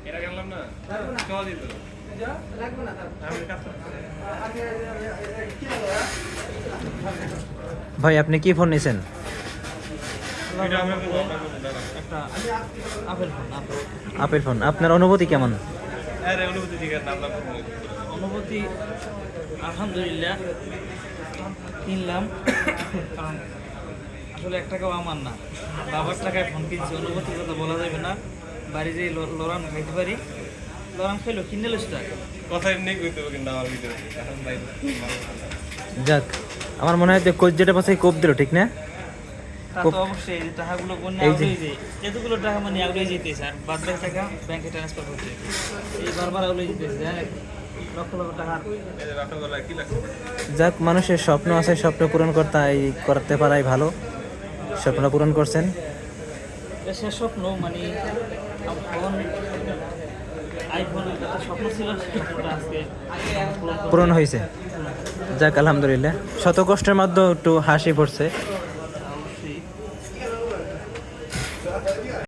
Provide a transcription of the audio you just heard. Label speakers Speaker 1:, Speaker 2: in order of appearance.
Speaker 1: এটা গেলাম না চল দিত লাগবে না আমি কাজ
Speaker 2: ভাই আপনি কি ফোন নিয়েছেন?
Speaker 1: এটা আমরা
Speaker 3: একটা আপেল ফোন
Speaker 2: আপেল ফোন। আপনার অনুভূতি কেমন?
Speaker 1: আরে অনুভূতি দিকে নাম নাম
Speaker 3: অনুভূতি আলহামদুলিল্লাহ কিনলাম, কারণ আসলে 1 টাকাও আমার না, বাবার টাকায় ফোন কিনছি। অনুভূতির কথা বলা যাবে না, বাড়ি যেয়ে লড়ান খাইতে পারি। লড়ান খাইলো কিনে লইস টাকা
Speaker 1: কথা এমনি কইতে হবে কিন্তু আমার ভিতরে এখন ভাই
Speaker 2: যাক, আমার মনে হয় যে কোচ যেটা পাশে কোপ দিল, ঠিক না?
Speaker 3: তা তো অবশ্যই এই যে টাকাগুলো বন্যা
Speaker 2: এই যে-
Speaker 3: আউলেই যায়, এতগুলো টাকা মানে আউলেই যেতেছে, আর বাদ বাকি টাকা ব্যাংকে ট্রান্সফার করতে এই বারবার আউলেই যেতেছে, লক্ষ লক্ষ টাকা।
Speaker 1: এই যে রসগোল্লা কি লাগছে
Speaker 2: যাক, মানুষের স্বপ্ন আছে, স্বপ্ন পূরণ করতে পারাই ভালো। স্বপ্ন পূরণ করছেন।
Speaker 3: এটা শেষ স্বপ্ন, মানে ফোন আইফোন, এটা তো স্বপ্ন ছিল, স্বপ্নটা আজকে
Speaker 2: পূরণ হয়েছে। যাক আলহামদুলিল্লাহ, শত কষ্টের মধ্যে একটু হাসি পড়ছে।